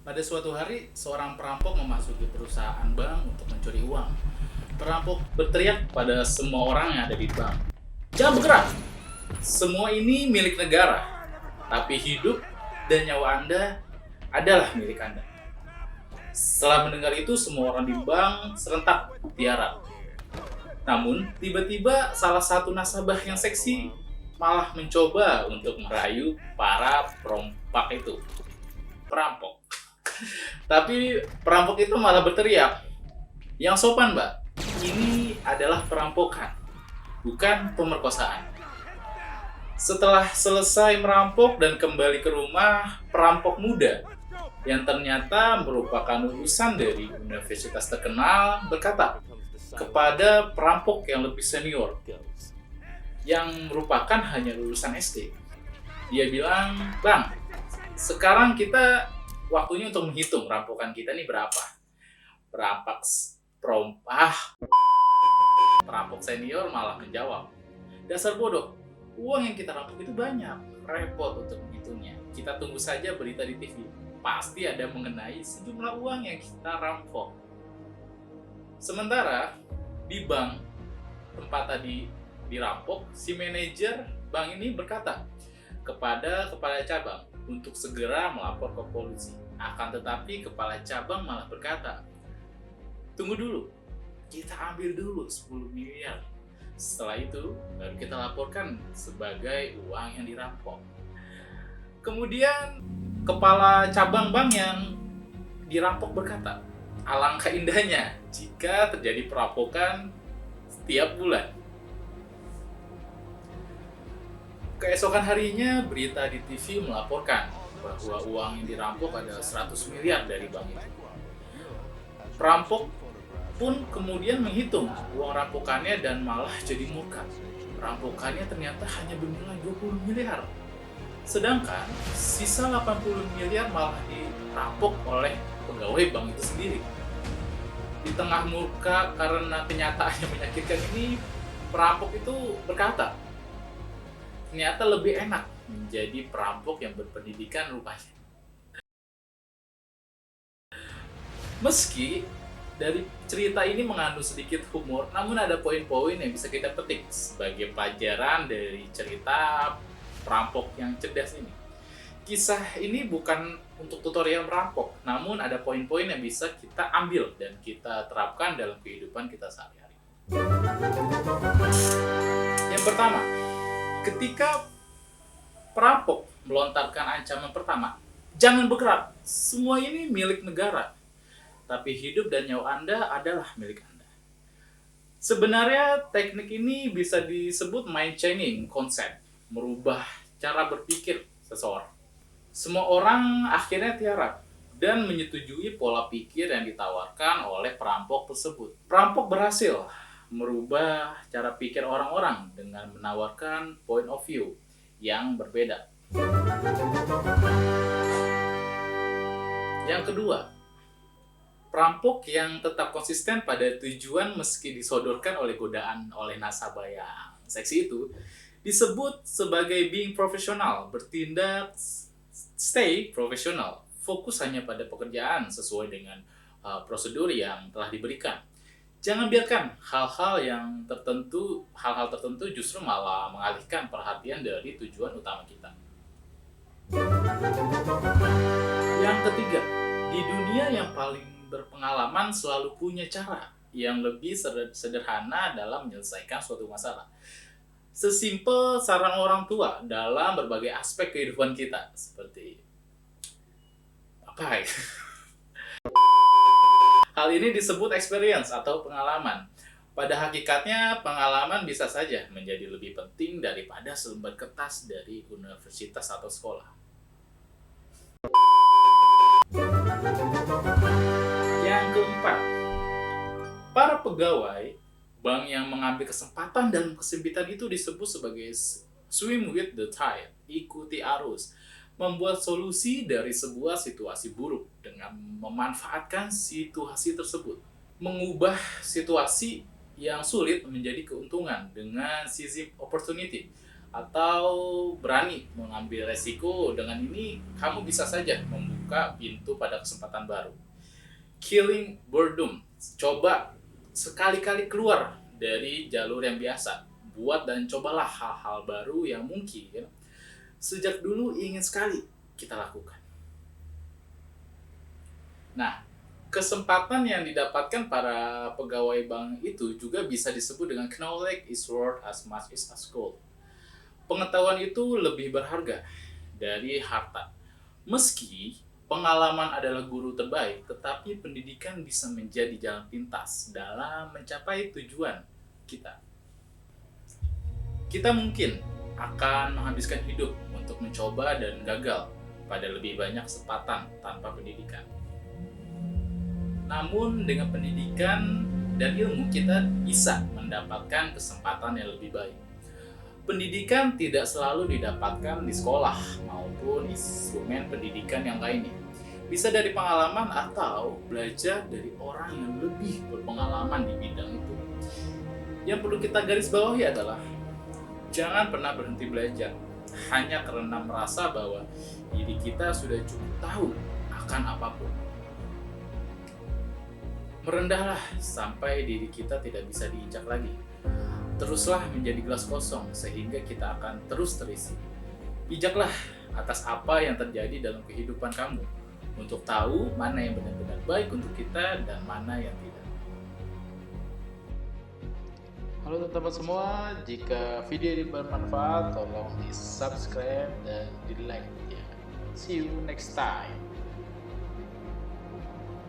Pada suatu hari, seorang perampok memasuki perusahaan bank untuk mencuri uang. Perampok berteriak pada semua orang yang ada di bank. Jangan bergerak! Semua ini milik negara, tapi hidup dan nyawa Anda adalah milik Anda. Setelah mendengar itu, semua orang di bank serentak tiarap. Namun, tiba-tiba salah satu nasabah yang seksi malah mencoba untuk merayu para perompak itu. Perampok. Tapi perampok itu malah berteriak, yang sopan mbak, ini adalah perampokan, bukan pemerkosaan. Setelah selesai merampok dan kembali ke rumah, perampok muda yang ternyata merupakan lulusan dari universitas terkenal berkata kepada perampok yang lebih senior yang merupakan hanya lulusan SD. Dia bilang, bang, sekarang kita waktunya untuk menghitung rampokan kita nih berapa. Perampok perampok senior malah menjawab, dasar bodoh, uang yang kita rampok itu banyak, repot untuk menghitungnya. Kita tunggu saja berita di TV, pasti ada mengenai sejumlah uang yang kita rampok. Sementara di bank tempat tadi dirampok, si manajer bank ini berkata kepada kepala cabang untuk segera melapor ke polisi. Akan tetapi kepala cabang malah berkata, tunggu dulu, kita ambil dulu 10 miliar. Setelah itu, baru kita laporkan sebagai uang yang dirampok. Kemudian, kepala cabang bank yang dirampok berkata, alangkah indahnya jika terjadi perampokan setiap bulan. Keesokan harinya, berita di TV melaporkan bahwa uang yang dirampok adalah 100 miliar dari bank itu. Perampok pun kemudian menghitung uang rampokannya dan malah jadi murka. Rampokannya ternyata hanya bernilai 20 miliar. Sedangkan sisa 80 miliar malah dirampok oleh pegawai bank itu sendiri. Di tengah murka karena kenyataan yang menyakitkan ini, perampok itu berkata, ternyata lebih enak menjadi perampok yang berpendidikan rupanya. Meski dari cerita ini mengandung sedikit humor, namun ada poin-poin yang bisa kita petik sebagai pelajaran dari cerita perampok yang cerdas ini. Kisah ini bukan untuk tutorial merampok, namun ada poin-poin yang bisa kita ambil dan kita terapkan dalam kehidupan kita sehari-hari. Yang pertama, ketika perampok melontarkan ancaman pertama, jangan bergerak, semua ini milik negara, tapi hidup dan nyawa Anda adalah milik Anda. Sebenarnya teknik ini bisa disebut mind changing konsep, merubah cara berpikir seseorang. Semua orang akhirnya tiarap dan menyetujui pola pikir yang ditawarkan oleh perampok tersebut. Perampok berhasil merubah cara pikir orang-orang dengan menawarkan point of view yang berbeda. Yang kedua, perampok yang tetap konsisten pada tujuan meski disodorkan oleh godaan oleh nasabah yang seksi itu disebut sebagai being profesional, bertindak stay profesional, fokus hanya pada pekerjaan sesuai dengan prosedur yang telah diberikan. Jangan biarkan hal-hal tertentu justru malah mengalihkan perhatian dari tujuan utama kita. Yang ketiga, di dunia yang paling berpengalaman selalu punya cara yang lebih sederhana dalam menyelesaikan suatu masalah. Sesimpel saran orang tua dalam berbagai aspek kehidupan kita, seperti apa ya? Hal ini disebut experience atau pengalaman. Pada hakikatnya, pengalaman bisa saja menjadi lebih penting daripada selembar kertas dari universitas atau sekolah. Yang keempat, para pegawai bank yang mengambil kesempatan dalam kesempitan itu disebut sebagai swim with the tide, ikuti arus, membuat solusi dari sebuah situasi buruk dengan memanfaatkan situasi tersebut, mengubah situasi yang sulit menjadi keuntungan dengan seizing opportunity, atau berani mengambil resiko. Dengan ini kamu bisa saja membuka pintu pada kesempatan baru. Killing boredom. Coba sekali-kali keluar dari jalur yang biasa. Buat dan cobalah hal-hal baru yang mungkin sejak dulu ingin sekali kita lakukan. Nah, kesempatan yang didapatkan para pegawai bank itu juga bisa disebut dengan knowledge is worth as much as gold. Pengetahuan itu lebih berharga dari harta. Meski pengalaman adalah guru terbaik, tetapi pendidikan bisa menjadi jalan pintas dalam mencapai tujuan kita. Kita mungkin akan menghabiskan hidup untuk mencoba dan gagal pada lebih banyak kesempatan tanpa pendidikan. Namun dengan pendidikan dan ilmu kita bisa mendapatkan kesempatan yang lebih baik. Pendidikan tidak selalu didapatkan di sekolah maupun instrumen pendidikan yang lainnya. Bisa dari pengalaman atau belajar dari orang yang lebih berpengalaman di bidang itu. Yang perlu kita garis bawahi adalah jangan pernah berhenti belajar hanya karena merasa bahwa diri kita sudah cukup tahu akan apapun. Merendahlah sampai diri kita tidak bisa diinjak lagi. Teruslah menjadi gelas kosong sehingga kita akan terus terisi. Bijaklah atas apa yang terjadi dalam kehidupan kamu untuk tahu mana yang benar-benar baik untuk kita dan mana yang tidak. Halo teman-teman semua, jika video ini bermanfaat, tolong di subscribe dan di like ya. See you next time.